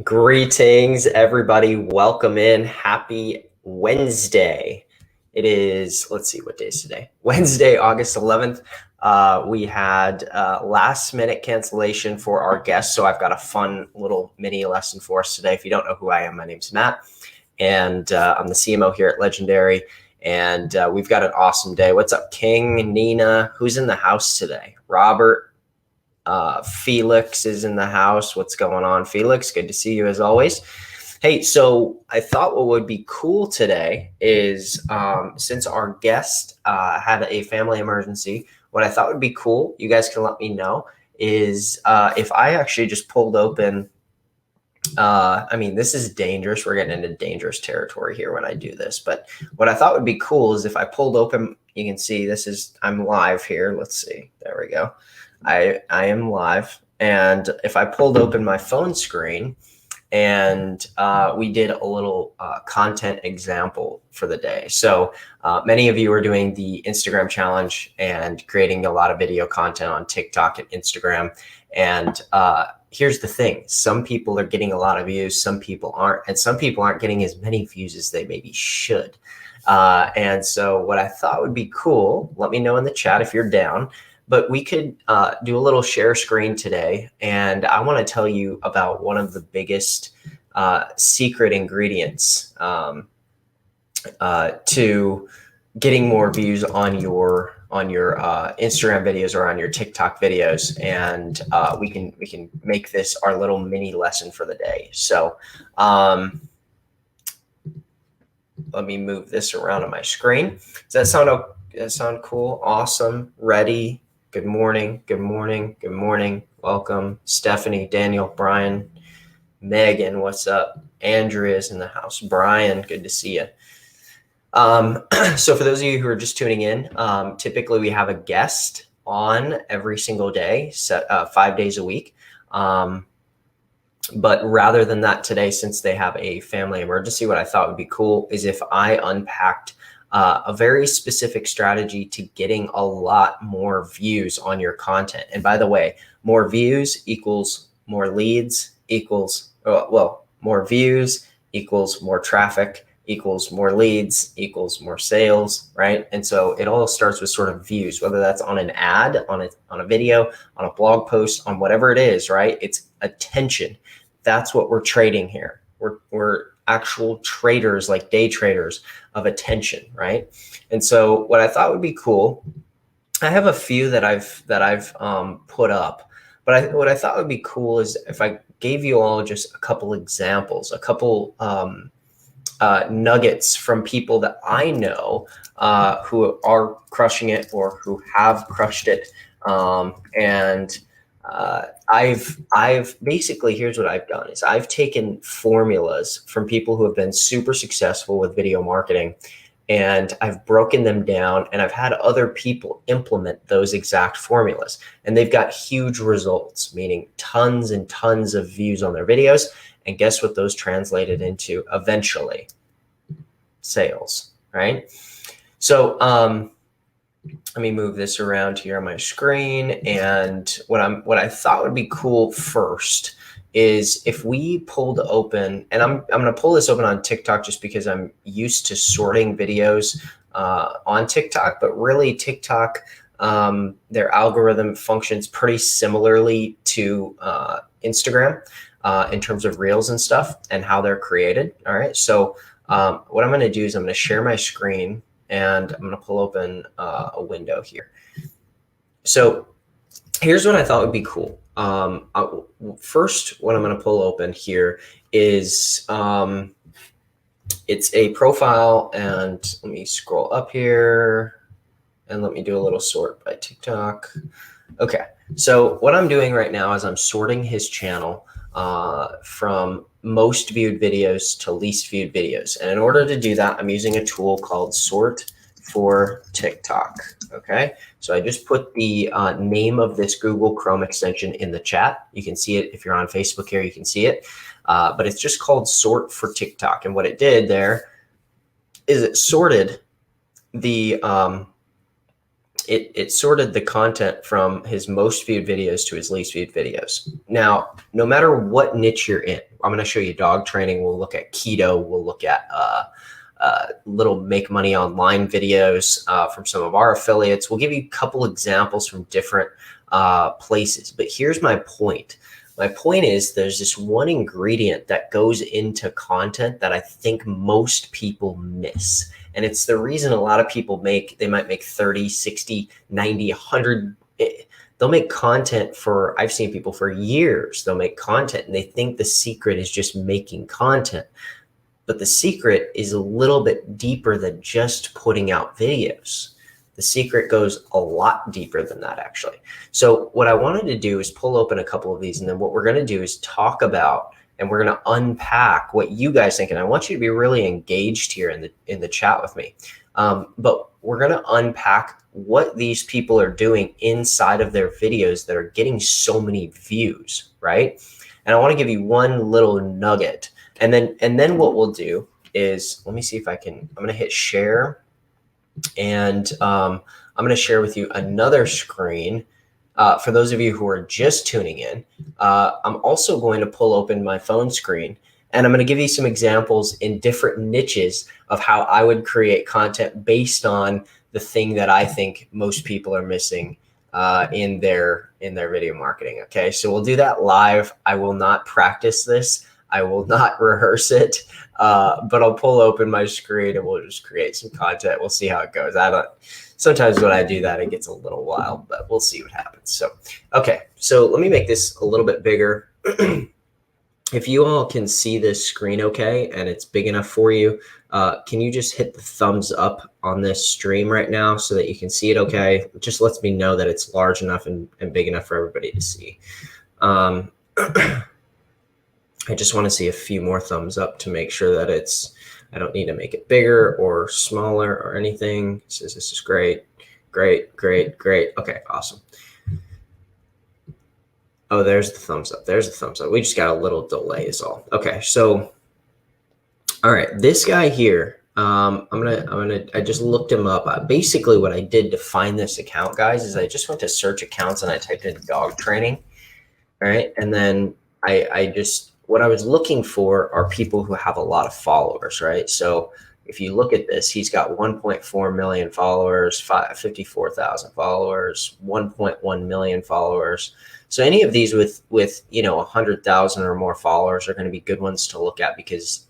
Greetings, everybody. Welcome in. Happy Wednesday. It is, let's see, what day is today? Wednesday, August 11th. We had last minute cancellation for our guest. So I've got a fun little mini lesson for us today. If you don't know who I am, my name's Matt, and I'm the CMO here at Legendary. And we've got an awesome day. What's up, King, Nina? Who's in the house today? Robert. Felix is in the house. What's going on, Felix? Good to see you as always. Hey, so I thought what would be cool today is since our guest had a family emergency, what I thought would be cool, you guys can let me know, is if I actually just pulled open, I mean, this is dangerous. We're getting into dangerous territory here when I do this. But what I thought would be cool is if I pulled open, you can see I'm live here. Let's see. There we go. I am live, and if I pulled open my phone screen and we did a little content example for the day. So many of you are doing the Instagram challenge and creating a lot of video content on TikTok and Instagram. And here's the thing. Some people are getting a lot of views, some people aren't, and some people aren't getting as many views as they maybe should. And so what I thought would be cool, let me know in the chat if you're down, but we could do a little share screen today. And I want to tell you about one of the biggest secret ingredients to getting more views on your Instagram videos or on your TikTok videos. And we can make this our little mini lesson for the day. So let me move this around on my screen. Does that sound cool? Awesome. Ready? Good morning. Good morning. Good morning. Welcome. Stephanie, Daniel, Brian, Megan, what's up? Andrea's in the house. Brian, good to see you. So for those of you who are just tuning in, typically we have a guest on every single day, 5 days a week. But rather than that today, since they have a family emergency, what I thought would be cool is if I unpacked a very specific strategy to getting a lot more views on your content. And by the way, more views equals more leads equals, more views equals more traffic equals more leads equals more sales, right? And so it all starts with sort of views, whether that's on an ad, on a video, on a blog post, on whatever it is, right? It's attention. That's what we're trading here. We're actual traders, like day traders of attention, right? And so what I thought would be cool, I have a few that I've put up, but what I thought would be cool is if I gave you all just a couple examples, a couple nuggets from people that I know who are crushing it or who have crushed it, I've basically, here's what I've done is I've taken formulas from people who have been super successful with video marketing, and I've broken them down, and I've had other people implement those exact formulas, and they've got huge results, meaning tons and tons of views on their videos. And guess what those translated into eventually? Sales, right? So, let me move this around here on my screen. And what I thought would be cool first is if we pulled open, and I'm going to pull this open on TikTok just because I'm used to sorting videos on TikTok, but really TikTok, their algorithm functions pretty similarly to Instagram in terms of reels and stuff and how they're created. All right. So what I'm going to do is I'm going to share my screen, and I'm going to pull open a window here. So here's what I thought would be cool. First, what I'm going to pull open here is it's a profile, and let me scroll up here and let me do a little sort by TikTok. Okay, so what I'm doing right now is I'm sorting his channel from most viewed videos to least viewed videos. And in order to do that, I'm using a tool called Sort for TikTok. Okay, so I just put the name of this Google Chrome extension in the chat. You can see it if you're on Facebook here, you can see it. But it's just called Sort for TikTok. And what it did there is it sorted the it sorted the content from his most viewed videos to his least viewed videos. Now, no matter what niche you're in, I'm going to show you dog training. We'll look at keto. We'll look at little make money online videos from some of our affiliates. We'll give you a couple examples from different places. But here's my point. My point is there's this one ingredient that goes into content that I think most people miss. And it's the reason a lot of people they might make 30, 60, 90, 100. They'll make content I've seen people for years. They'll make content and they think the secret is just making content. But the secret is a little bit deeper than just putting out videos. The secret goes a lot deeper than that, actually. So what I wanted to do is pull open a couple of these, and then what we're going to do is talk about, and we're going to unpack what you guys think. And I want you to be really engaged here in the chat with me. But we're going to unpack what these people are doing inside of their videos that are getting so many views, right? And I want to give you one little nugget. And then what we'll do is, let me see if I'm going to hit share. And I'm going to share with you another screen. For those of you who are just tuning in, I'm also going to pull open my phone screen, and I'm going to give you some examples in different niches of how I would create content based on the thing that I think most people are missing in their video marketing. Okay, so we'll do that live. I will not practice this. I will not rehearse it, but I'll pull open my screen and we'll just create some content. We'll see how it goes. Sometimes when I do that, it gets a little wild, but we'll see what happens. So, okay, so let me make this a little bit bigger. If you all can see this screen okay, and it's big enough for you, can you just hit the thumbs up on this stream right now so that you can see it okay? It just lets me know that it's large enough and big enough for everybody to see. I just want to see a few more thumbs up to make sure that I don't need to make it bigger or smaller or anything. It says this is great, great, great, great. Okay, awesome. Oh, there's the thumbs up. There's the thumbs up. We just got a little delay is all. Okay, so, all right, this guy here, I just looked him up. Basically what I did to find this account, guys, is I just went to search accounts and I typed in dog training, all right? And then what I was looking for are people who have a lot of followers, right? So if you look at this, he's got 1.4 million followers, 54,000 followers, 1.1 million followers. So any of these with 100,000 or more followers are going to be good ones to look at, because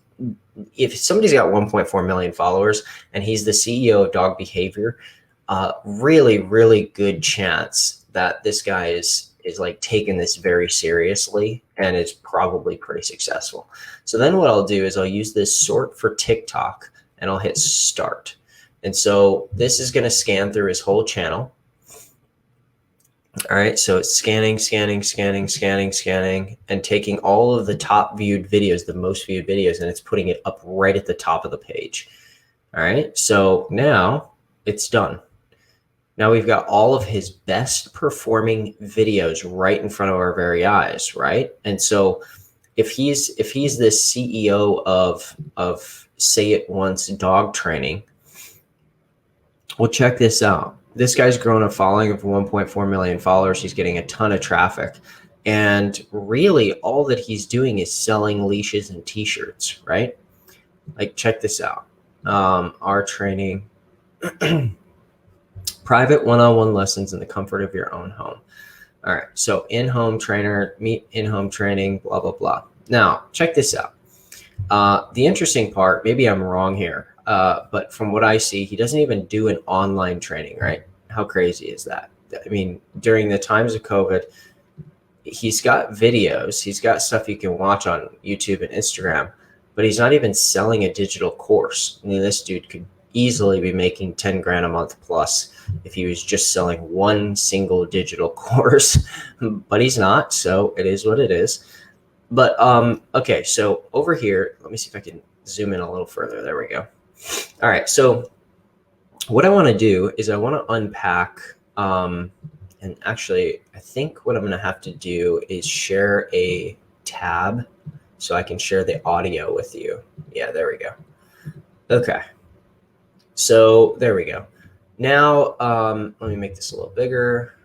if somebody's got 1.4 million followers and he's the CEO of Dog Behavior, really, really good chance that this guy is like taking this very seriously and is probably pretty successful. So then what I'll do is I'll use this sort for TikTok and I'll hit start. And so this is going to scan through his whole channel. All right, so it's scanning, and taking all of the top viewed videos, the most viewed videos, and it's putting it up right at the top of the page. All right, so now it's done. Now we've got all of his best performing videos right in front of our very eyes, right? And so if he's the CEO of Say It Once Dog Training, well, check this out. This guy's grown a following of 1.4 million followers. He's getting a ton of traffic. And really all that he's doing is selling leashes and t-shirts, right? Like, check this out. Our training, private one-on-one lessons in the comfort of your own home. All right, so in-home trainer, meet in-home training, blah, blah, blah. Now, check this out. The interesting part, maybe I'm wrong here, but from what I see, he doesn't even do an online training, right? How crazy is that? I mean, during the times of COVID, he's got videos, he's got stuff you can watch on YouTube and Instagram, but he's not even selling a digital course. I mean, this dude could easily be making 10 grand a month plus if he was just selling one single digital course, but he's not, so it is what it is. But okay, so over here, let me see if I can zoom in a little further. There we go. All right, so what I want to do is I want to unpack, and actually, I think what I'm going to have to do is share a tab so I can share the audio with you. Yeah, there we go. Okay, so there we go. Now, let me make this a little bigger.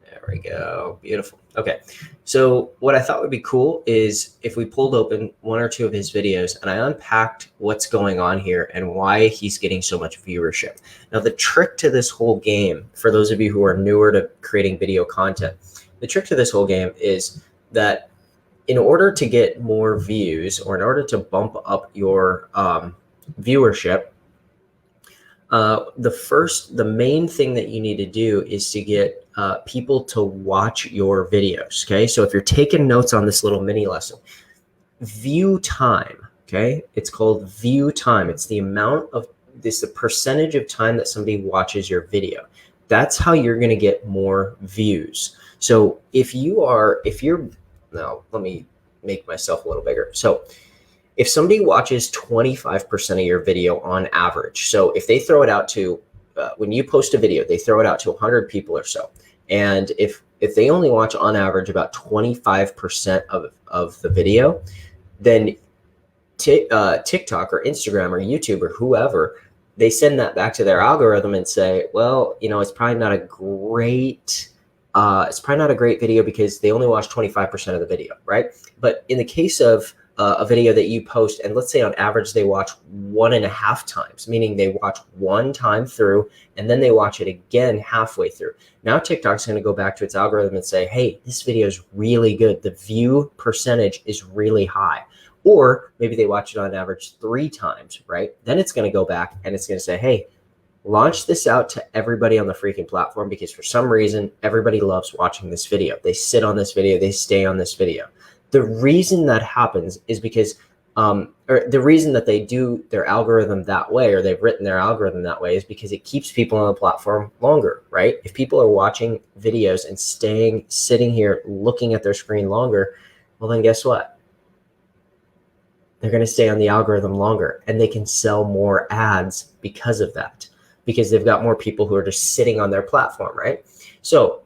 There we go. Beautiful. Okay. So what I thought would be cool is if we pulled open one or two of his videos and I unpacked what's going on here and why he's getting so much viewership. Now, the trick to this whole game, for those of you who are newer to creating video content, the trick to this whole game is that in order to get more views or in order to bump up your viewership, the main thing that you need to do is to get people to watch your videos. Okay. So if you're taking notes on this little mini lesson, view time. Okay. It's called view time. It's the amount of the percentage of time that somebody watches your video. That's how you're going to get more views. So now let me make myself a little bigger. So if somebody watches 25% of your video on average, so if they throw it out to, when you post a video, they throw it out to 100 people or so. And if they only watch on average about 25% of the video, then TikTok or Instagram or YouTube or whoever, they send that back to their algorithm and say, well, it's probably not a great video because they only watch 25% of the video, right? But in the case of a video that you post, and let's say on average they watch 1.5 times, meaning they watch one time through and then they watch it again halfway through. Now TikTok's going to go back to its algorithm and say, hey, this video is really good. The view percentage is really high. Or maybe they watch it on average 3 times, right? Then it's going to go back and it's going to say, hey, launch this out to everybody on the freaking platform because for some reason, everybody loves watching this video. They sit on this video, they stay on this video. The reason that happens is because, or the reason that they do their algorithm that way, or they've written their algorithm that way, is because it keeps people on the platform longer, right? If people are watching videos and sitting here looking at their screen longer, well, then guess what? They're going to stay on the algorithm longer and they can sell more ads because of that, because they've got more people who are just sitting on their platform, right? So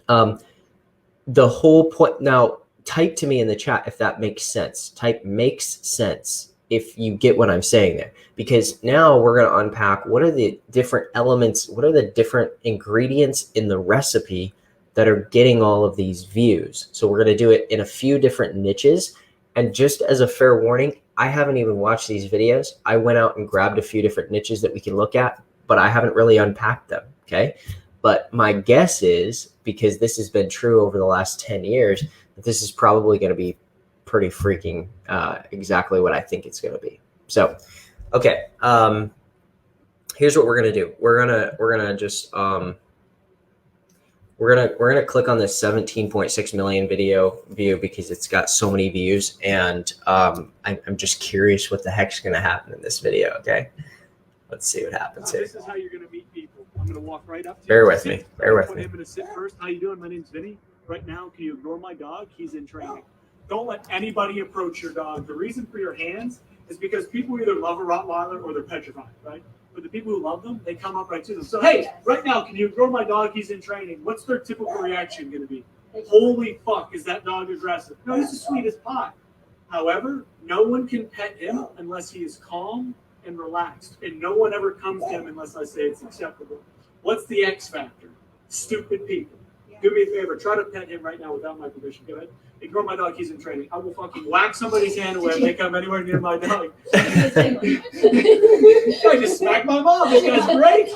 the whole point now, type to me in the chat if that makes sense. Type makes sense if you get what I'm saying there, because now we're going to unpack what are the different elements, what are the different ingredients in the recipe that are getting all of these views. So we're going to do it in a few different niches. And just as a fair warning, I haven't even watched these videos. I went out and grabbed a few different niches that we can look at, but I haven't really unpacked them. Okay. But my guess is, because this has been true over the last 10 years, that this is probably going to be pretty freaking exactly what I think it's going to be. So, okay. Here's what we're going to do. We're going to just, we're gonna click on this 17.6 million video view because it's got so many views, and I'm just curious what the heck's gonna happen in this video. Okay, let's see what happens here. This is how you're gonna meet people. I'm gonna walk right up to you. Bear with me. Bear with me. I'm gonna sit first. How you doing? My name's Vinny. Right now, can you ignore my dog? He's in training. Don't let anybody approach your dog. The reason for your hands is because people either love a Rottweiler or they're petrified, right? But the people who love them, they come up right to them. So, hey, right now, can you ignore my dog? He's in training. What's their typical reaction going to be? Holy fuck, is that dog aggressive? No, he's as sweet as pie. However, no one can pet him unless he is calm and relaxed. And no one ever comes to him unless I say it's acceptable. What's the X factor? Stupid people. Do me a favor. Try to pet him right now without my permission. Go ahead. Ignore my dog. He's in training. I will fucking whack somebody's hand away if they come anywhere near my dog. I just smacked my mom. This guy's great.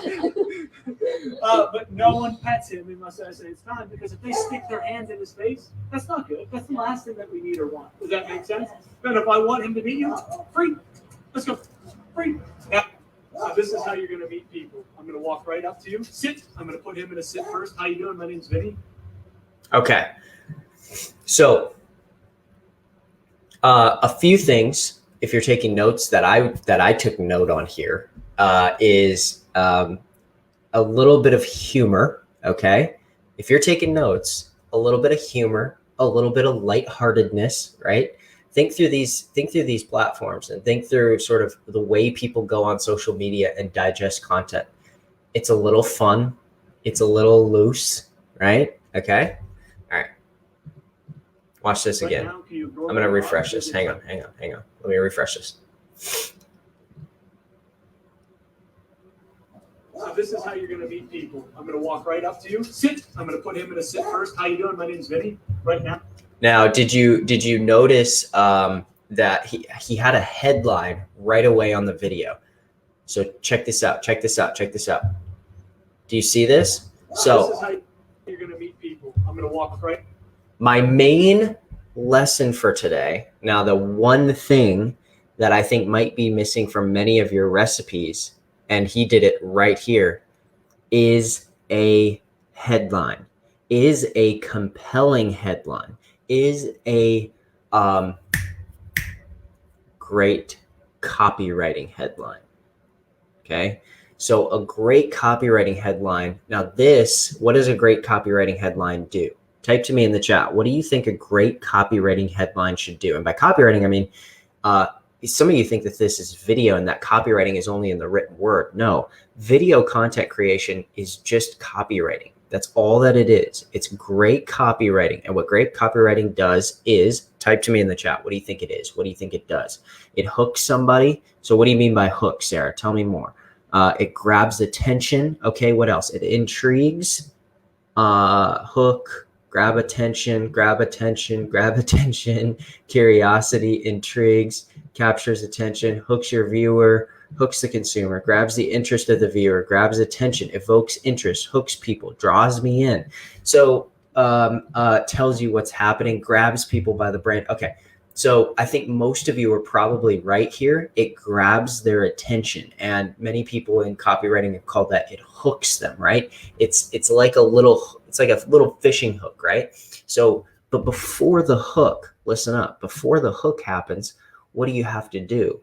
But no one pets him unless I say it's time, because if they stick their hands in his face, that's not good. That's the last thing that we need or want. Does that make sense? Then if I want him to meet you, free. Let's go. Free. Now, this is how you're going to meet people. I'm going to walk right up to you. Sit. I'm going to put him in a sit first. How you doing? My name's Vinny. Okay. So a few things, if you're taking notes that I took note on here, is a little bit of humor. Okay. If you're taking notes, a little bit of humor, a little bit of lightheartedness, right? Think through these platforms and think through sort of the way people go on social media and digest content. It's a little fun. It's a little loose, right? Okay. All right. Watch this again. I'm going to refresh this. Hang on. Let me refresh this. So this is how you're going to meet people. I'm going to walk right up to you. Sit. I'm going to put him in a sit first. How you doing? My name's Vinny. Right now. Now, did you notice that he had a headline right away on the video? So check this out. Check this out. Check this out. Do you see this? So this is how you're going to meet people. I'm going to walk right. My main lesson for today. Now, the one thing that I think might be missing from many of your recipes, and he did it right here, is a headline, is a compelling headline, is a great copywriting headline. Okay. So a great copywriting headline. Now this, what does a great copywriting headline do? Type to me in the chat. What do you think a great copywriting headline should do? And by copywriting, I mean, some of you think that this is video and that copywriting is only in the written word. No, video content creation is just copywriting. That's all that it is. It's great copywriting. And what great copywriting does is, type to me in the chat. What do you think it is? What do you think it does? It hooks somebody. So what do you mean by hook, Sarah? Tell me more. It grabs attention. Okay, what else? It intrigues, hook, grab attention, grab attention, grab attention, curiosity, intrigues, captures attention, hooks your viewer, hooks the consumer, grabs the interest of the viewer, grabs attention, evokes interest, hooks people, draws me in. So tells you what's happening, grabs people by the brain. Okay. So I think most of you are probably right here. It grabs their attention, and many people in copywriting have called that, it hooks them, right? It's like a little fishing hook, right? So, but before the hook, listen up, before the hook happens, what do you have to do?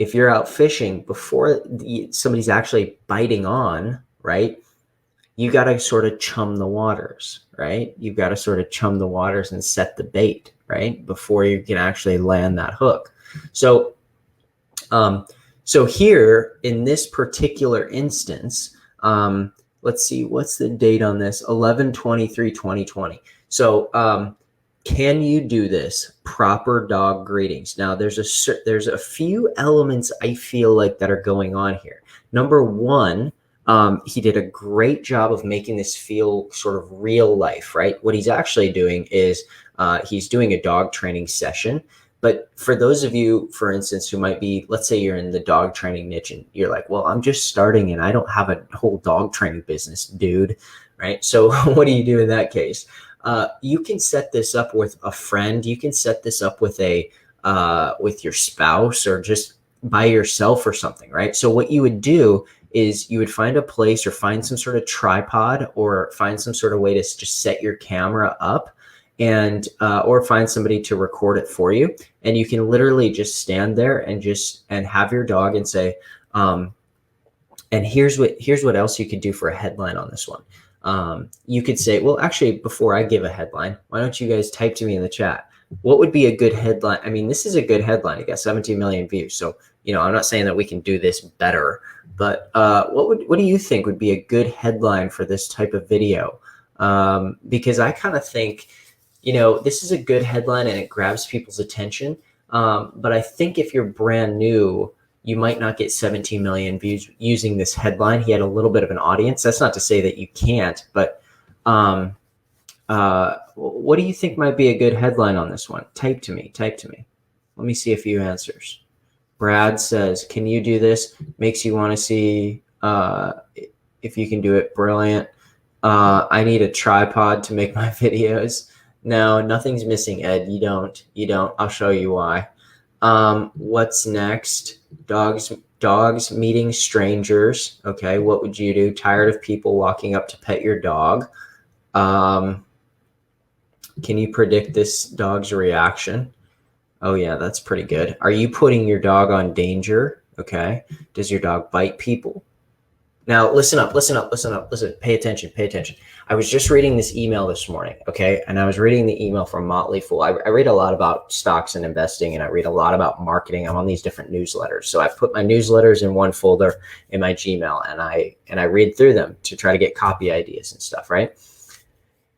If you're out fishing, before somebody's actually biting on, right? You got to sort of chum the waters, right? You've got to sort of chum the waters and set the bait, right? Before you can actually land that hook. So, so here in this particular instance, let's see, what's the date on this? 11/23/2020. So, can you do this? Proper dog greetings. Now, there's a few elements I feel like that are going on here. Number one, he did a great job of making this feel sort of real life, right? What he's actually doing is he's doing a dog training session. But for those of you, for instance, who might be, let's say you're in the dog training niche and you're like, well, I'm just starting and I don't have a whole dog training business, dude, right? So what do you do in that case? You can set this up with a friend. You can set this up with with your spouse or just by yourself or something, right? So what you would do is you would find a place or find some sort of tripod or find some sort of way to just set your camera up and or find somebody to record it for you. And you can literally just stand there and have your dog and say, and here's what else you could do for a headline on this one. You could say, well, actually, before I give a headline, why don't you guys type to me in the chat? What would be a good headline? I mean, this is a good headline. It got 17 million views. So, I'm not saying that we can do this better, but what do you think would be a good headline for this type of video? Because I kind of think, this is a good headline and it grabs people's attention. But I think if you're brand new, you might not get 17 million views using this headline. He had a little bit of an audience. That's not to say that you can't, but what do you think might be a good headline on this one? Type to me. Let me see a few answers. Brad says, can you do this? Makes you want to see if you can do it. Brilliant. I need a tripod to make my videos. No, nothing's missing, Ed. You don't. I'll show you why. What's next? Dogs meeting strangers. Okay, what would you do? Tired of people walking up to pet your dog. Can you predict this dog's reaction? Oh yeah, that's pretty good. Are you putting your dog on danger? Okay. Does your dog bite people? Now listen up, pay attention. I was just reading this email this morning, okay? And I was reading the email from Motley Fool. I read a lot about stocks and investing, and I read a lot about marketing. I'm on these different newsletters. So I put my newsletters in one folder in my Gmail, and I read through them to try to get copy ideas and stuff, right?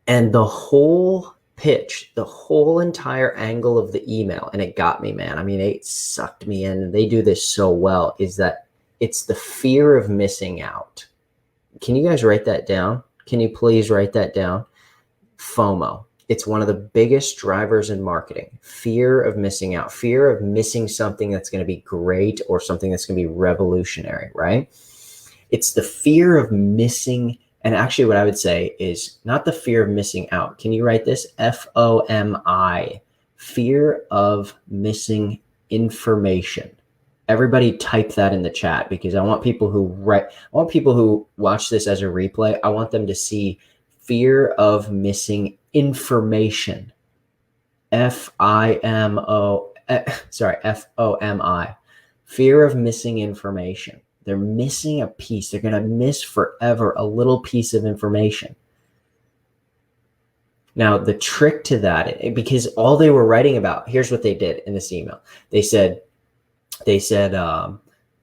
And the whole pitch, the whole entire angle of the email, and it got me, man. I mean, it sucked me in. They do this so well, is that It's the fear of missing out. Can you guys write that down? Can you please write that down? FOMO. It's one of the biggest drivers in marketing. Fear of missing out, fear of missing something that's going to be great or something that's going to be revolutionary, right? It's the fear of missing. And actually what I would say is not the fear of missing out. Can you write this? FOMI, fear of missing information. Everybody type that in the chat, because I want people who watch this as a replay, I want them to see fear of missing information. FOMI. Fear of missing information. They're missing a piece. They're going to miss forever a little piece of information. Now, the trick to that, because all they were writing about, here's what they did in this email. They said,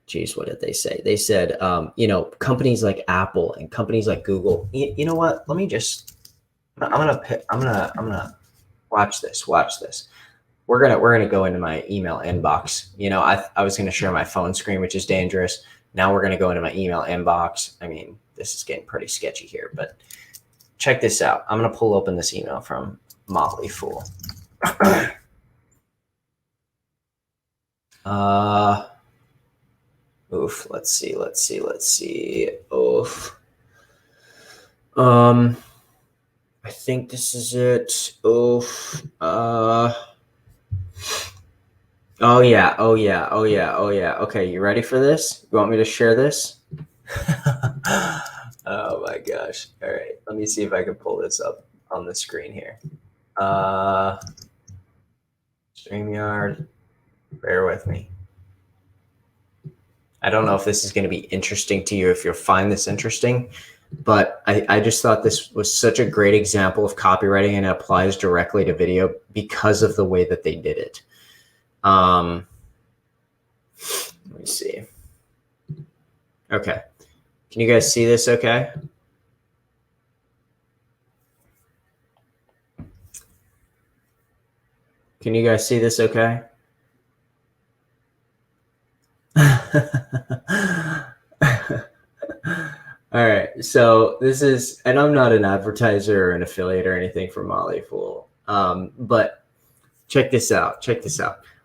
geez, what did they say? They said, companies like Apple and companies like Google. You know what? Let me just. I'm gonna watch this. We're gonna go into my email inbox. I was gonna share my phone screen, which is dangerous. Now we're gonna go into my email inbox. I mean, this is getting pretty sketchy here, but check this out. I'm gonna pull open this email from Motley Fool. Oof. Let's see. Oof. I think this is it. Oof. Oh yeah. Okay, you ready for this? You want me to share this? Oh my gosh. All right. Let me see if I can pull this up on the screen here. StreamYard. Bear with me. I don't know if this is going to be interesting to you, if you'll find this interesting, but I just thought this was such a great example of copywriting, and it applies directly to video because of the way that they did it. Let me see. Okay. Can you guys see this okay? Can you guys see this okay? All right, so this is, and I'm not an advertiser or an affiliate or anything for Motley Fool, but check this out.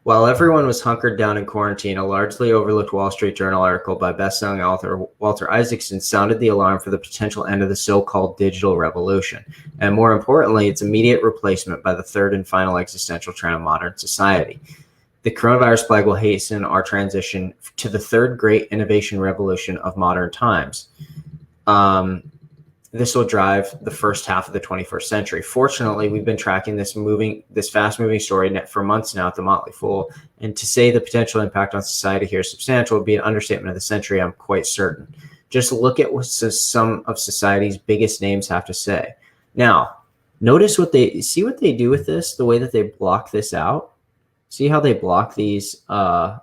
While everyone was hunkered down in quarantine, a largely overlooked Wall Street Journal article by best-selling author Walter Isaacson sounded the alarm for the potential end of the so-called digital revolution, and more importantly, its immediate replacement by the third and final existential trend of modern society. The coronavirus plague will hasten our transition to the third great innovation revolution of modern times. This will drive the first half of the 21st century. Fortunately, we've been tracking this fast-moving story for months now at the Motley Fool, and to say the potential impact on society here is substantial would be an understatement of the century, I'm quite certain. Just look at what some of society's biggest names have to say. Now, notice what they do with this, the way that they block this out. See how they block these, the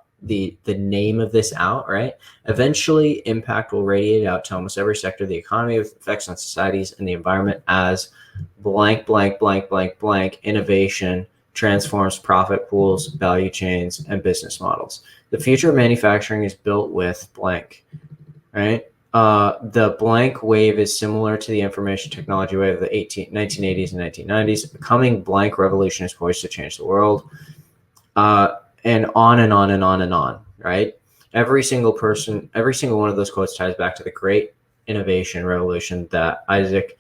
name of this out, right? Eventually, impact will radiate out to almost every sector of the economy with effects on societies and the environment as blank, innovation transforms profit pools, value chains, and business models. The future of manufacturing is built with blank, right? The blank wave is similar to the information technology wave of the 1980s and 1990s. The coming blank revolution is poised to change the world. And on and on and on and on, right? Every single one of those quotes ties back to the great innovation revolution that Isaacson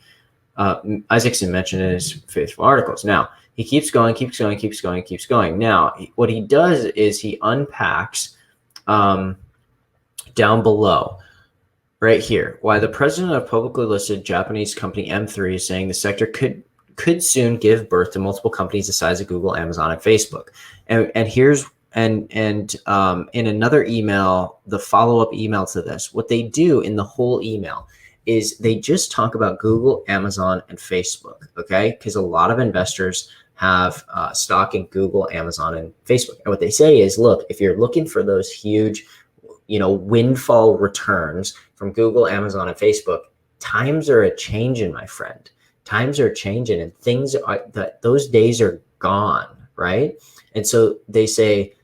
mentioned in his faithful articles. Now, he keeps going. Now, what he does is he unpacks down below, right here, why the president of publicly listed Japanese company M3 is saying the sector could soon give birth to multiple companies the size of Google, Amazon, and Facebook. And here's in another email, the follow-up email to this, what they do in the whole email is they just talk about Google, Amazon, and Facebook, okay? Because a lot of investors have stock in Google, Amazon, and Facebook. And what they say is, look, if you're looking for those huge, windfall returns from Google, Amazon, and Facebook, times are a changing, my friend. Times are changing, and those days are gone, right? And so they say,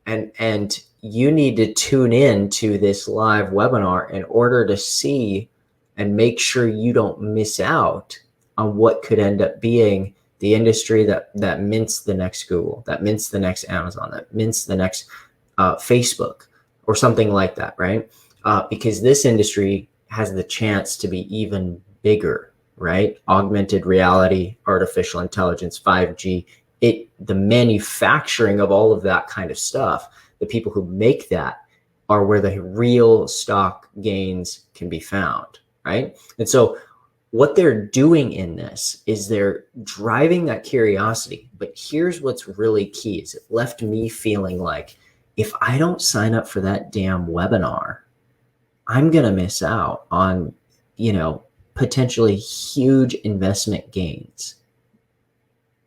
and you need to tune in to this live webinar in order to see and make sure you don't miss out on what could end up being the industry that mints the next Google, that mints the next Amazon, that mints the next Facebook or something like that, right? Because this industry has the chance to be even bigger, right? Augmented reality, artificial intelligence, 5G, the manufacturing of all of that kind of stuff, the people who make that are where the real stock gains can be found, right? And so what they're doing in this is they're driving that curiosity. But here's what's really key is it left me feeling like if I don't sign up for that damn webinar, I'm going to miss out on, potentially huge investment gains.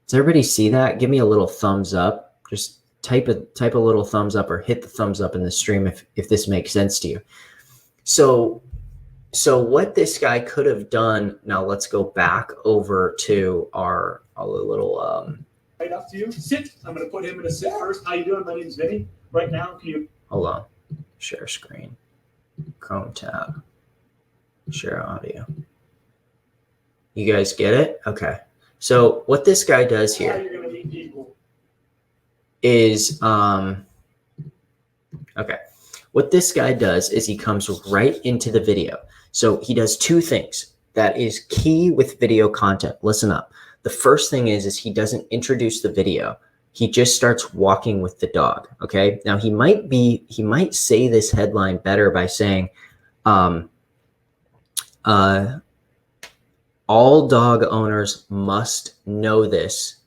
Does everybody see that? Give me a little thumbs up. Just type a little thumbs up or hit the thumbs up in the stream if this makes sense to you. So what this guy could have done, now let's go back over to our little right up to you. Sit. I'm going to put him in a sit first. How you doing? My name's Vinny. Right now, can you hold on. Share screen. Chrome tab. Share audio. You guys get it? Okay. So what this guy does here is okay. What this guy does is he comes right into the video. So he does two things that is key with video content. Listen up. The first thing is he doesn't introduce the video. He just starts walking with the dog. Okay. Now he might say this headline better by saying, all dog owners must know this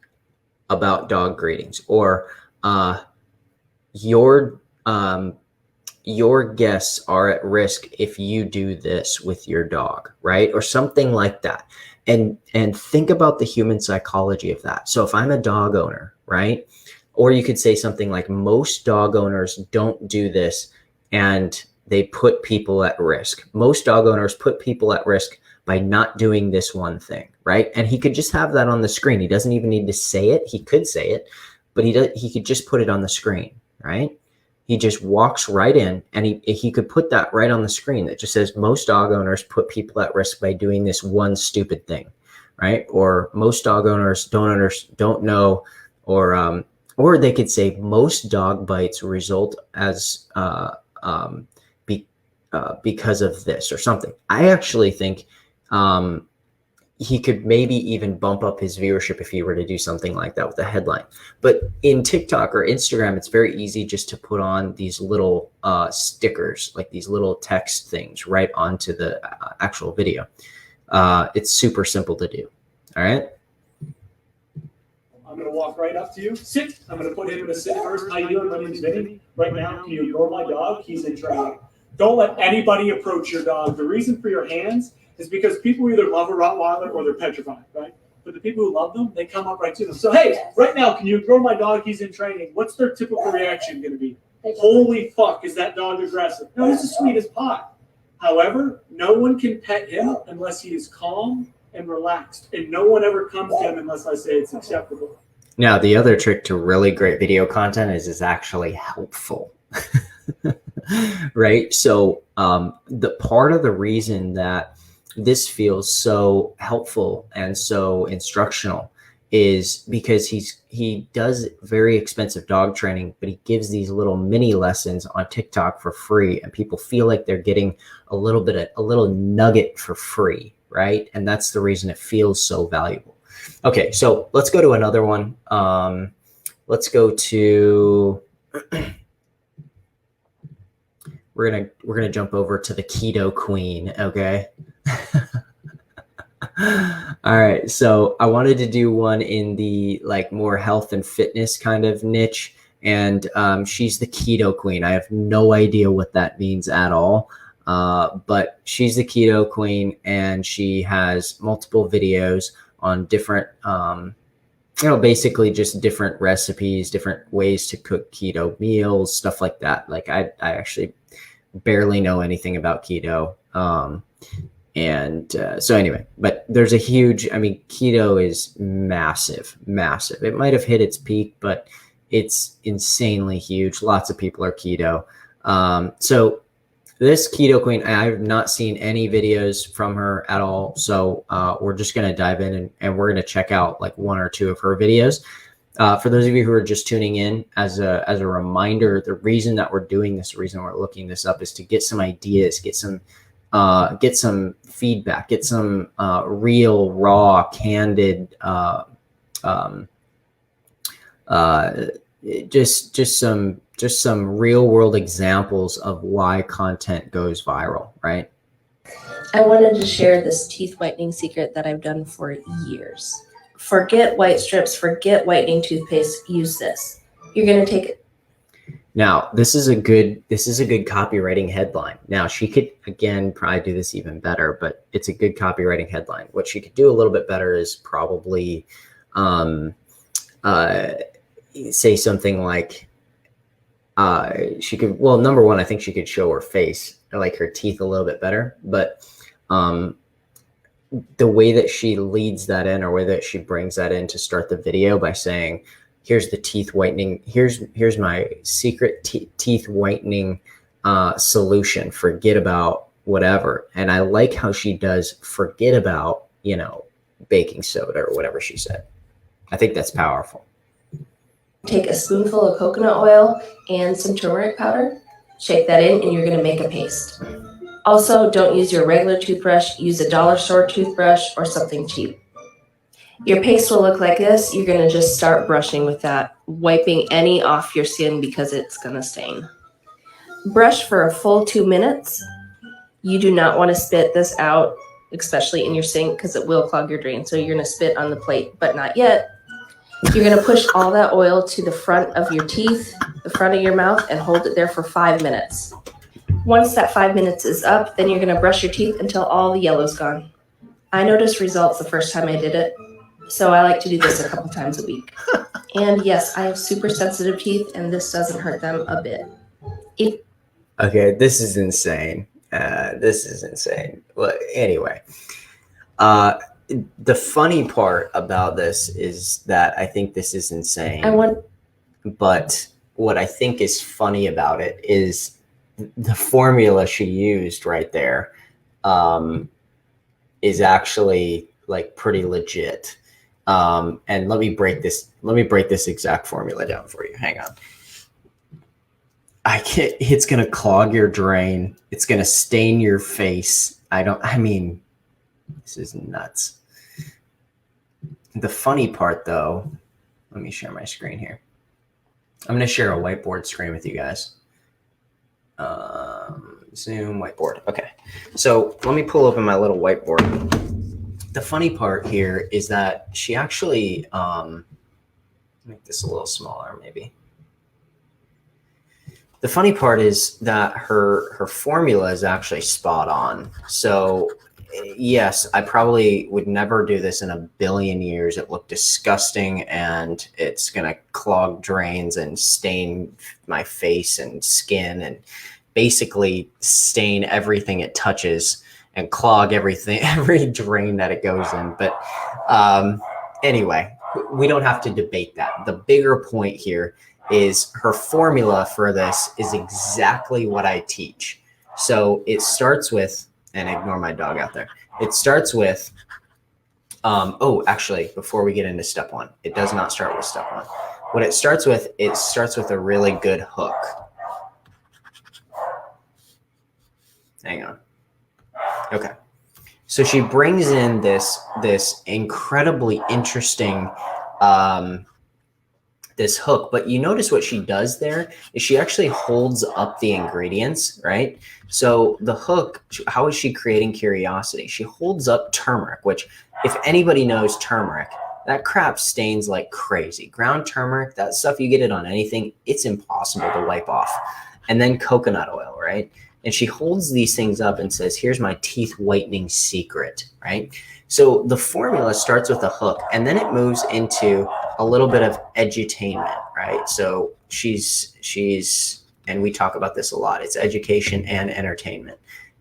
about dog greetings, or your guests are at risk if you do this with your dog, right? Or something like that. And think about the human psychology of that. So if I'm a dog owner, right? Or you could say something like most dog owners don't do this and they put people at risk. Most dog owners put people at risk by not doing this one thing, right? And he could just have that on the screen. He doesn't even need to say it. He could say it, but he could just put it on the screen, right? He just walks right in and he could put that right on the screen that just says most dog owners put people at risk by doing this one stupid thing, right? Or most dog owners don't know, or they could say most dog bites result as because of this or something. I actually think he could maybe even bump up his viewership if he were to do something like that with a headline. But in TikTok or Instagram, it's very easy just to put on these little stickers, like these little text things right onto the actual video. It's super simple to do. All right. I'm going to walk right up to you. Sit. I'm going to put him in a sit first. How you doing? My name's Vinny. Right now, can you ignore my dog? He's in training. Don't let anybody approach your dog. The reason for your hands is because people either love a Rottweiler or they're petrified, right? But the people who love them, they come up right to them. So, hey, right now, can you ignore my dog? He's in training. What's their typical reaction going to be? Holy fuck, is that dog aggressive? No, he's as sweet as pie. However, no one can pet him unless he is calm and relaxed. And no one ever comes to him unless I say it's acceptable. Now, the other trick to really great video content is it's actually helpful. Right? So the part of the reason that this feels so helpful and so instructional is because he does very expensive dog training, but he gives these little mini lessons on TikTok for free, and people feel like they're getting a little nugget for free, right? And that's the reason it feels so valuable. Okay, so let's go to another one. Let's go to we're gonna jump over to the keto queen. Okay. All right. So I wanted to do one in the like more health and fitness kind of niche, and she's the keto queen. I have no idea what that means at all, but she's the keto queen, and she has multiple videos on different, basically just different recipes, different ways to cook keto meals, stuff like that. Like I actually barely know anything about keto. So anyway, but there's a huge, keto is massive. It might have hit its peak, but It's insanely huge. Lots of people are keto. So this keto queen, I've not seen any videos from her at all. So we're just going to dive in and we're going to check out like one or two of her videos. For those of you who are just tuning in, as a reminder, the reason that we're doing this, the reason we're looking this up is to get some ideas, get some feedback, get some real, raw, candid, just some real world examples of why content goes viral, right? I wanted to share this teeth whitening secret that I've done for years. Forget white strips, forget whitening toothpaste, use this. You're going to take it. Now, this is a good copywriting headline. Now, she could, again, probably do this even better, but it's a good copywriting headline. What she could do a little bit better is probably say something like, she could, well, number one, I think she could show her face, or like her teeth a little bit better, but the way that she leads that in, or way that she brings that in to start the video by saying, here's the teeth whitening, here's my secret teeth whitening solution, forget about whatever. And I like how she does forget about, you know, baking soda or whatever she said. I think that's powerful. Take a spoonful of coconut oil and some turmeric powder, shake that in, and you're going to make a paste. Also, don't use your regular toothbrush, use a dollar store toothbrush or something cheap. Your paste will look like this. You're going to just start brushing with that, wiping any off your skin because it's going to stain. Brush for a full 2 minutes. You do not want to spit this out, especially in your sink, because it will clog your drain. So you're going to spit on the plate, but not yet. You're going to push all that oil to the front of your teeth, the front of your mouth, and hold it there for 5 minutes. Once that 5 minutes is up, then you're going to brush your teeth until all the yellow's gone. I noticed results the first time I did it, so I like to do this a couple times a week. And yes, I have super sensitive teeth, and this doesn't hurt them a bit. Okay, this is insane. This is insane. Well, anyway, the funny part about this is that I think this is insane. But what I think is funny about it is the formula she used right there is actually like pretty legit. And let me break this exact formula down for you. Hang on. It's going to clog your drain. It's going to stain your face. I mean, this is nuts. The funny part though, let me share my screen here. I'm going to share a whiteboard screen with you guys. Zoom whiteboard. Okay. So let me pull open my little whiteboard. The funny part here is that she actually, make this a little smaller maybe. The funny part is that her formula is actually spot on. So yes, I probably would never do this in a billion years. It looked disgusting and it's going to clog drains and stain my face and skin and basically stain everything it touches and clog everything, every drain that it goes in. But anyway, we don't have to debate that. The bigger point here is her formula for this is exactly what I teach. So it starts with, and ignore my dog out there. It starts with, oh, actually, before we get into step one, it does not start with step one. What it starts with a really good hook. Hang on. Okay. So she brings in this incredibly interesting, this hook, but you notice what she does there is she actually holds up the ingredients, right? So the hook, how is she creating curiosity? She holds up turmeric, which if anybody knows turmeric, that crap stains like crazy. Ground turmeric, that stuff, you get it on anything, it's impossible to wipe off. And then coconut oil, right? And she holds these things up and says, here's my teeth whitening secret, right? So the formula starts with a hook and then it moves into a little bit of edutainment, right? So she's, and we talk about this a lot, it's education and entertainment.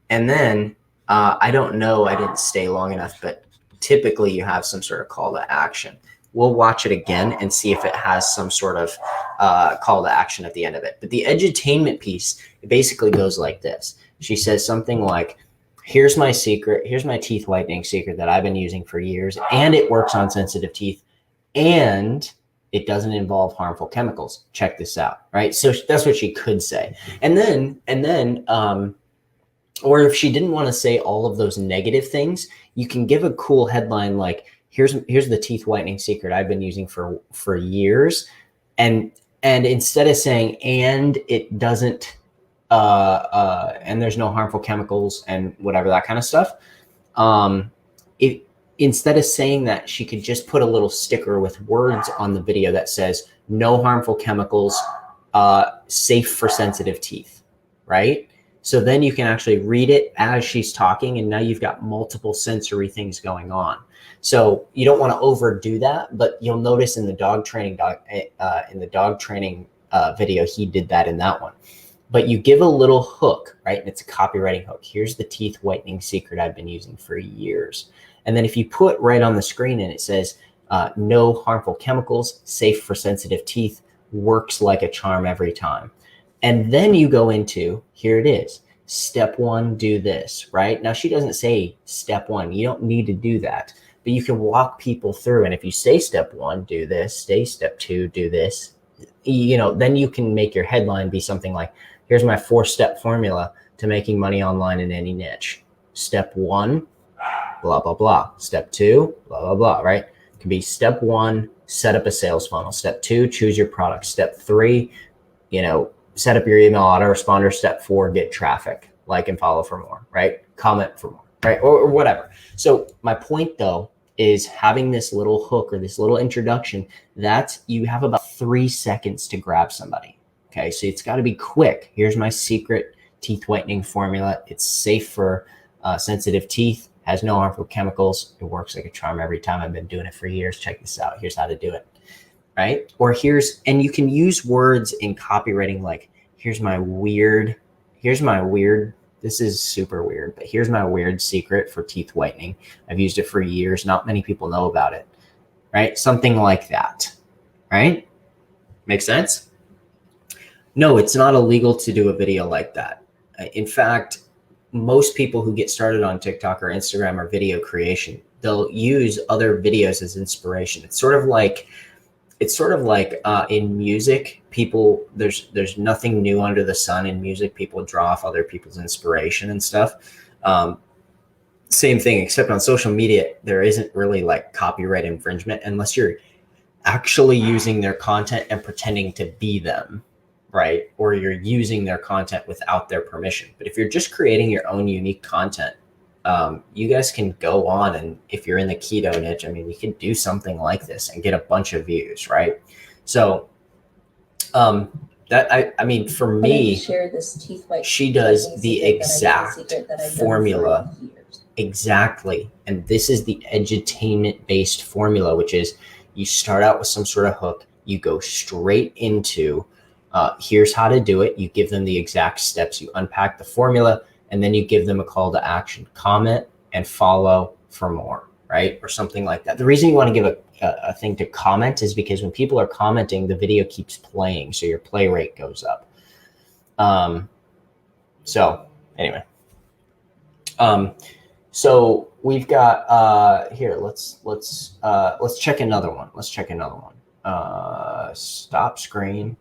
And then, I don't know, I didn't stay long enough, but typically you have some sort of call to action. We'll watch it again and see if it has some sort of call to action at the end of it. But the edutainment piece, it basically goes like this. She says something like, here's my secret. Here's my teeth whitening secret that I've been using for years, and it works on sensitive teeth, and it doesn't involve harmful chemicals. Check this out, right? So that's what she could say. And then, or if she didn't want to say all of those negative things, you can give a cool headline like, here's the teeth whitening secret I've been using for years. And instead of saying, and it doesn't, and there's no harmful chemicals and whatever, that kind of stuff. Instead of saying that, she could just put a little sticker with words on the video that says, no harmful chemicals, safe for sensitive teeth, right? So then you can actually read it as she's talking, and now you've got multiple sensory things going on. So you don't want to overdo that, but you'll notice in the dog training video, he did that in that one. But you give a little hook, right? And it's a copywriting hook. Here's the teeth whitening secret I've been using for years. And then if you put right on the screen and it says, no harmful chemicals, safe for sensitive teeth, works like a charm every time. And then you go into, here it is, step 1, do this, right? Now she doesn't say step 1, you don't need to do that, but you can walk people through. And if you say step 1, do this, say step 2, do this, then you can make your headline be something like, here's my 4-step formula to making money online in any niche. Step 1, blah, blah, blah. Step 2, blah, blah, blah, right? It can be step 1, set up a sales funnel. Step 2, choose your product. Step 3, set up your email autoresponder. Step 4, get traffic, like and follow for more, right? Comment for more, right? Or whatever. So my point though is having this little hook or this little introduction that you have about 3 seconds to grab somebody. Okay. So it's got to be quick. Here's my secret teeth whitening formula. It's safe for sensitive teeth, has no harmful chemicals. It works like a charm every time. I've been doing it for years. Check this out. Here's how to do it. Right? Or and you can use words in copywriting like, here's my weird, this is super weird, but here's my weird secret for teeth whitening. I've used it for years. Not many people know about it, right? Something like that, right? Make sense? No, it's not illegal to do a video like that. In fact, most people who get started on TikTok or Instagram or video creation, they'll use other videos as inspiration. It's sort of like in music, people, there's nothing new under the sun in music. People draw off other people's inspiration and stuff. Same thing, except on social media, there isn't really like copyright infringement unless you're actually using their content and pretending to be them, right? Or you're using their content without their permission. But if you're just creating your own unique content, you guys can go on, and if you're in the keto niche, I mean, you can do something like this and get a bunch of views, right? So for me, she does the exact formula, exactly. And this is the edutainment based formula, which is you start out with some sort of hook, you go straight into here's how to do it. You give them the exact steps, you unpack the formula, and then you give them a call to action, comment and follow for more, right? Or something like that. The reason you want to give a thing to comment is because when people are commenting, the video keeps playing, so your play rate goes up. So anyway, so we've got here. Let's check another one. Stop screen.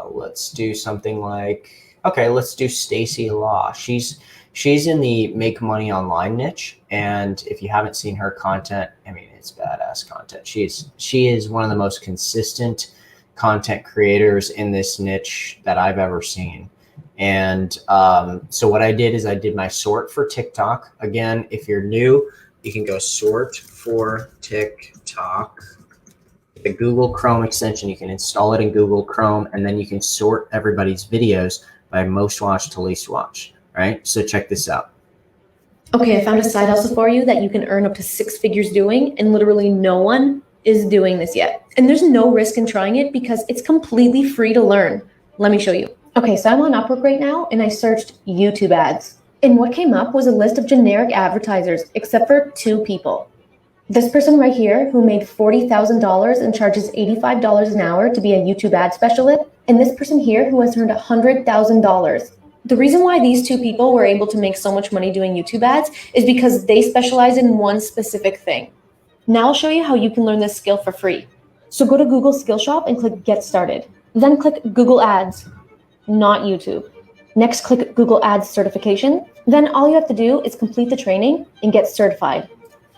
Let's do something like, okay, let's do Stacy Law. She's in the make money online niche. And if you haven't seen her content, I mean, it's badass content. She is one of the most consistent content creators in this niche that I've ever seen. And so what I did is I did my sort for TikTok. Again, if you're new, you can go sort for TikTok. The Google Chrome extension, you can install it in Google Chrome, and then you can sort everybody's videos by most watched to least watched, right? So check this out. Okay, I found a side hustle for you that you can earn up to 6 figures doing, and literally no one is doing this yet. And there's no risk in trying it because it's completely free to learn. Let me show you. Okay, so I'm on Upwork right now, and I searched YouTube ads. And what came up was a list of generic advertisers, except for 2 people. This person right here, who made $40,000 and charges $85 an hour to be a YouTube ad specialist, and this person here who has earned $100,000. The reason why these 2 people were able to make so much money doing YouTube ads is because they specialize in one specific thing. Now I'll show you how you can learn this skill for free. So go to Google Skill Shop and click Get Started. Then click Google Ads, not YouTube. Next, click Google Ads Certification. Then all you have to do is complete the training and get certified.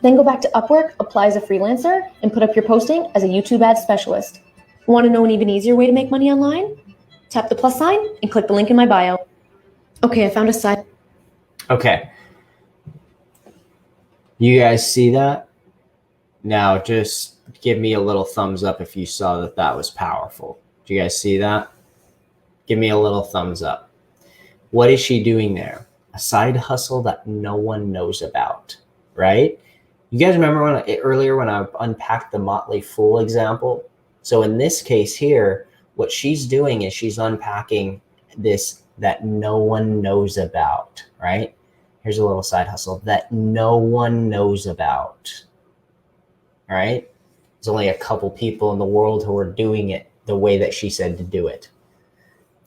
Then go back to Upwork, apply as a freelancer, and put up your posting as a YouTube ad specialist. Want to know an even easier way to make money online? Tap the plus sign and click the link in my bio. Okay, I found a site. Okay. You guys see that? Now just give me a little thumbs up if you saw that that was powerful. Do you guys see that? Give me a little thumbs up. What is she doing there? A side hustle that no one knows about, right? You guys remember earlier when I unpacked the Motley Fool example? So in this case here, what she's doing is she's unpacking this that no one knows about, right? Here's a little side hustle that no one knows about, right? There's only a couple people in the world who are doing it the way that she said to do it.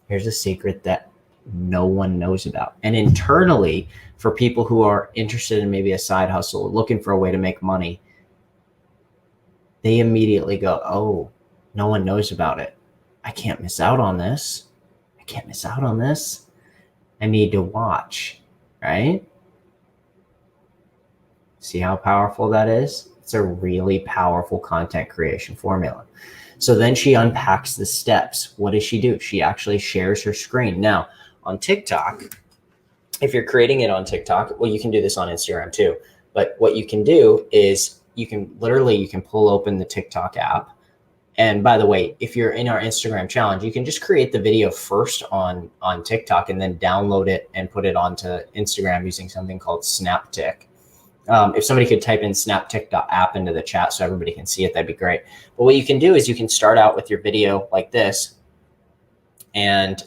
Here's a secret that no one knows about. And internally, for people who are interested in maybe a side hustle, looking for a way to make money, they immediately go, oh, no one knows about it. I can't miss out on this. I can't miss out on this. I need to watch, right? See how powerful that is? It's a really powerful content creation formula. So then she unpacks the steps. What does she do? She actually shares her screen. Now, on TikTok, if you're creating it on TikTok, well, you can do this on Instagram too. But what you can do is you can pull open the TikTok app. And by the way, if you're in our Instagram challenge, you can just create the video first on TikTok and then download it and put it onto Instagram using something called SnapTik. If somebody could type in snaptik.app into the chat so everybody can see it, that'd be great. But what you can do is you can start out with your video like this, and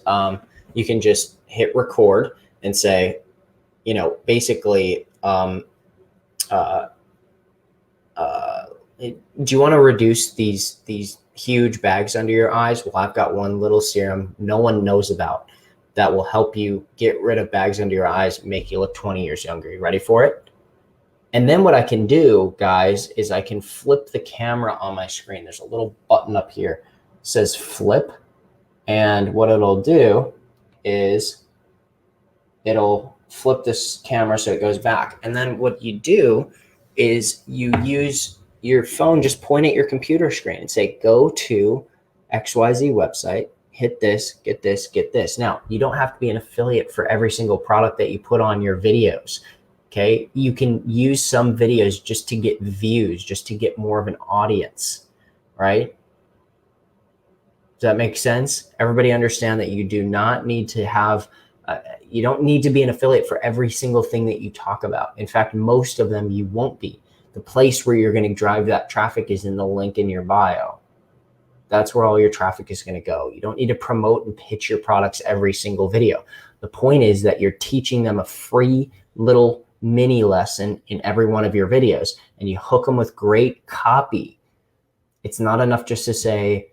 you can just hit record and say, basically, do you want to reduce these huge bags under your eyes? Well, I've got one little serum no one knows about that will help you get rid of bags under your eyes, make you look 20 years younger. You ready for it? And then what I can do, guys, is I can flip the camera on my screen. There's a little button up here that says flip. And what it'll do is it'll flip this camera so it goes back. And then what you do is you use your phone, just point at your computer screen and say, go to XYZ website, hit this, get this, get this. Now, you don't have to be an affiliate for every single product that you put on your videos. Okay, you can use some videos just to get views, just to get more of an audience, right? Does that make sense? Everybody understand that you do not need to have, you don't need to be an affiliate for every single thing that you talk about. In fact, most of them you won't be. The place where you're going to drive that traffic is in the link in your bio. That's where all your traffic is going to go. You don't need to promote and pitch your products every single video. The point is that you're teaching them a free little mini lesson in every one of your videos, and you hook them with great copy. It's not enough just to say,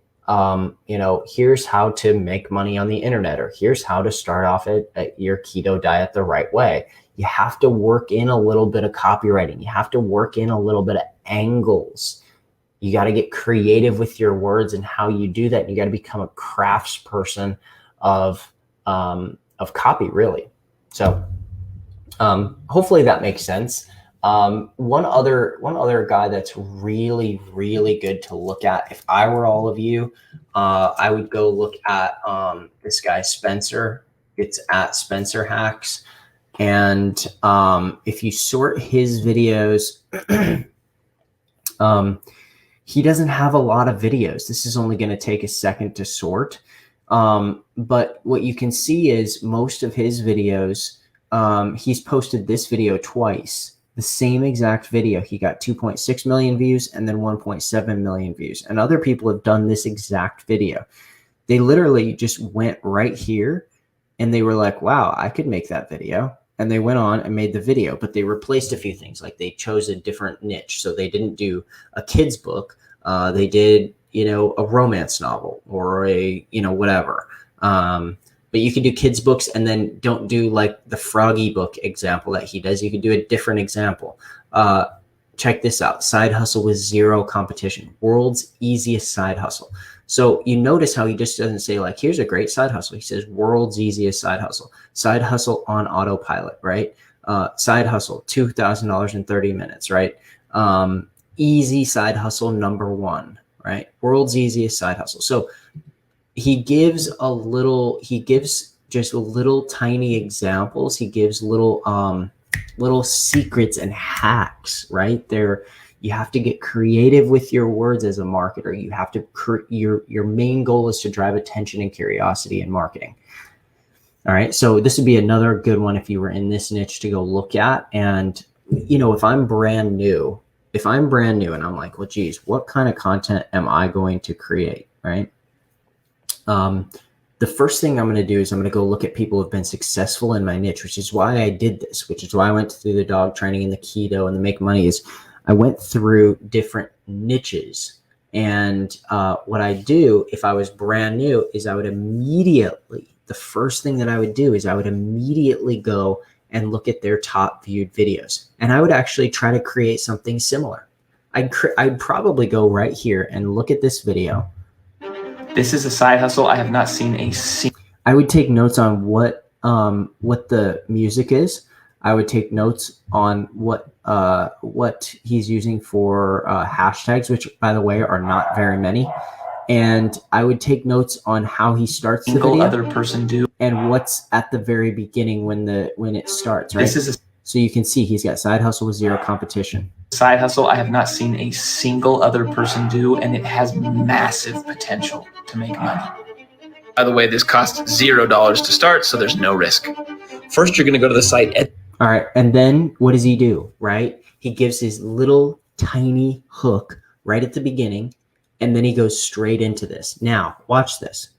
here's how to make money on the internet, or here's how to start off at your keto diet the right way. You have to work in a little bit of copywriting. You have to work in a little bit of angles. You got to get creative with your words and how you do that. You got to become a craftsperson of copy, really. So hopefully that makes sense. One other guy that's really, really good to look at, if I were all of you, I would go look at this guy, Spencer. It's at Spencer Hacks. And if you sort his videos, he doesn't have a lot of videos. This is only going to take a second to sort. But what you can see is most of his videos, he's posted this video twice, the same exact video. He got 2.6 million views and then 1.7 million views. And other people have done this exact video. They literally just went right here and they were like, wow, I could make that video. and they went on and made the video, but they replaced a few things. Like they chose a different niche. So they didn't do a kid's book. They did, a romance novel or a, whatever. But you can do kids books and then don't do like the Froggy book example that he does. You could do a different example. Check this out. Side hustle with zero competition. World's easiest side hustle. So you notice how he just doesn't say like, here's a great side hustle. He says world's easiest side hustle. Side hustle on autopilot, right? Side hustle, $2,000 in 30 minutes, right? Easy side hustle number one, right? World's easiest side hustle. So he gives just little tiny examples. He gives little secrets and hacks, right? You have to get creative with your words as a marketer. You have to, your main goal is to drive attention and curiosity in marketing. All right. So this would be another good one if you were in this niche to go look at. And, if I'm brand new and I'm like, well, geez, what kind of content am I going to create? Right. The first thing I'm going to do is I'm going to go look at people who have been successful in my niche, which is why I did this, which is why I went through the dog training and the keto and the make money. Is I went through different niches. And what I do if I was brand new is the first thing that I would do is I would immediately go and look at their top viewed videos. And I would actually try to create something similar. I'd probably go right here and look at this video. This is a side hustle. I have not seen a single. I would take notes on what the music is. I would take notes on what he's using for hashtags, which by the way are not very many. And I would take notes on how he starts the video. Other person do. And what's at the very beginning when it starts, right? So you can see he's got side hustle with zero competition. Side hustle I have not seen a single other person do, and it has massive potential to make money. By the way, this costs $0 to start, so there's no risk. First, you're going to go to the site. All right. And then what does he do, right? He gives his little tiny hook right at the beginning, and then he goes straight into this. Now, watch this.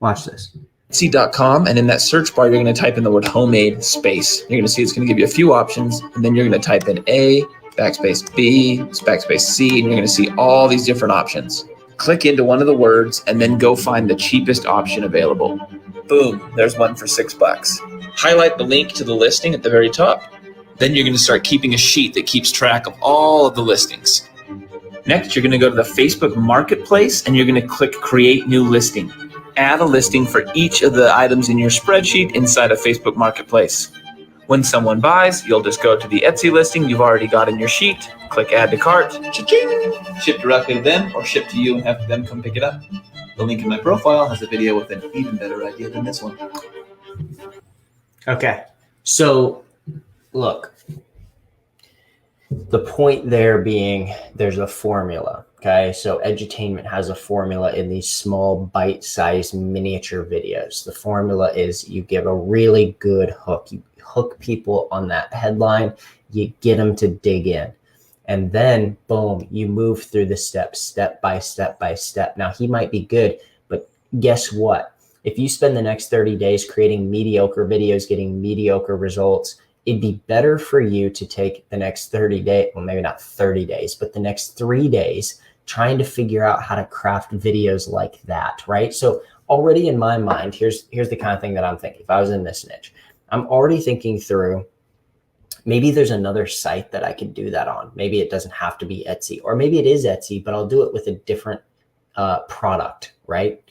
Watch this. Etsy.com, and in that search bar, you're going to type in the word homemade space. You're going to see it's going to give you a few options, and then you're going to type in A, backspace B, backspace C, and you're going to see all these different options. Click into one of the words and then go find the cheapest option available. Boom, there's one for $6. Highlight the link to the listing at the very top. Then you're going to start keeping a sheet that keeps track of all of the listings. Next, you're going to go to the Facebook Marketplace and you're going to click Create New Listing. Add a listing for each of the items in your spreadsheet inside of Facebook Marketplace. When someone buys, you'll just go to the Etsy listing you've already got in your sheet, click Add to Cart, cha-ching, ship directly to them or ship to you and have them come pick it up. The link in my profile has a video with an even better idea than this one. Okay, so look, the point there being there's a formula, okay? So edutainment has a formula in these small bite-sized miniature videos. The formula is you give a really good hook. You hook people on that headline, you get them to dig in. And then, boom, you move through the steps, step by step by step. Now, he might be good, but guess what? If you spend the next 30 days creating mediocre videos, getting mediocre results, it'd be better for you to take the next 30 days, well, maybe not 30 days, but the next 3 days trying to figure out how to craft videos like that, right? So already in my mind, here's the kind of thing that I'm thinking. If I was in this niche, I'm already thinking through, maybe there's another site that I could do that on. Maybe it doesn't have to be Etsy, or maybe it is Etsy, but I'll do it with a different product, right?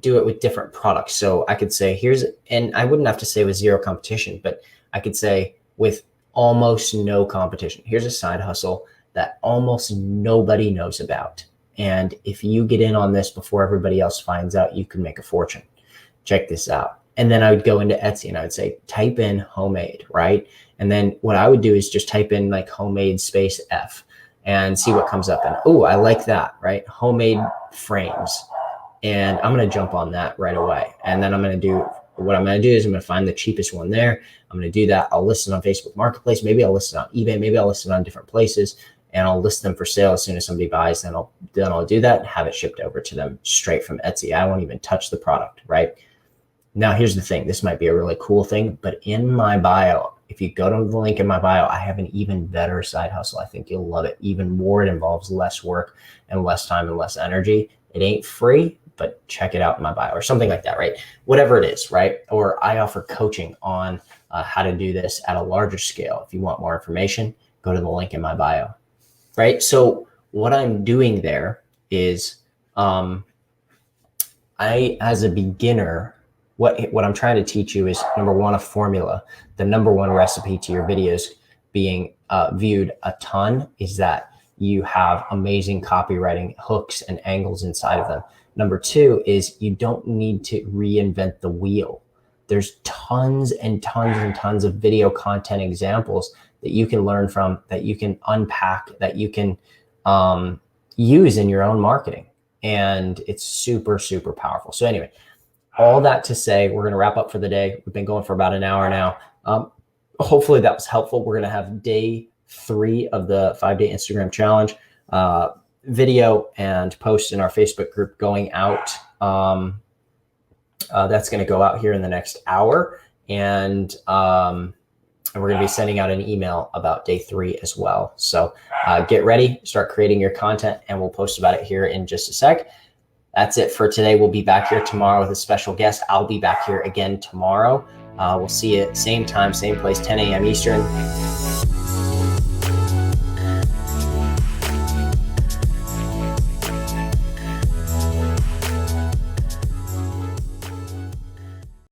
Do it with different products. So I could say and I wouldn't have to say with zero competition, but I could say with almost no competition. Here's a side hustle that almost nobody knows about. And if you get in on this before everybody else finds out, you can make a fortune. Check this out. And then I would go into Etsy and I would say, type in homemade, right? And then what I would do is just type in like homemade space F and see what comes up. And oh, I like that, right? Homemade frames. And I'm going to jump on that right away. And then what I'm going to do is I'm going to find the cheapest one there. I'm going to do that. I'll list it on Facebook Marketplace. Maybe I'll list it on eBay. Maybe I'll list it on different places, and I'll list them for sale as soon as somebody buys. Then I'll do that and have it shipped over to them straight from Etsy. I won't even touch the product, right? Now, here's the thing. This might be a really cool thing, but in my bio, if you go to the link in my bio, I have an even better side hustle. I think you'll love it even more. It involves less work and less time and less energy. It ain't free, but check it out in my bio or something like that, right? Whatever it is, right? Or I offer coaching on how to do this at a larger scale. If you want more information, go to the link in my bio, right? So what I'm doing there is I, as a beginner, what I'm trying to teach you is, number one, a formula. The number one recipe to your videos being viewed a ton is that you have amazing copywriting hooks and angles inside of them. Number two is you don't need to reinvent the wheel. There's tons and tons and tons of video content examples that you can learn from, that you can unpack, that you can use in your own marketing. And it's super, super powerful. So anyway, all that to say, we're going to wrap up for the day. We've been going for about an hour now. Hopefully that was helpful. We're going to have day 3 of the 5-day Instagram challenge video and post in our Facebook group going out. That's going to go out here in the next hour. And we're going to be sending out an email about day 3 as well. So get ready, start creating your content, and we'll post about it here in just a sec. That's it for today. We'll be back here tomorrow with a special guest. I'll be back here again tomorrow. We'll see you same time, same place, 10 a.m. Eastern.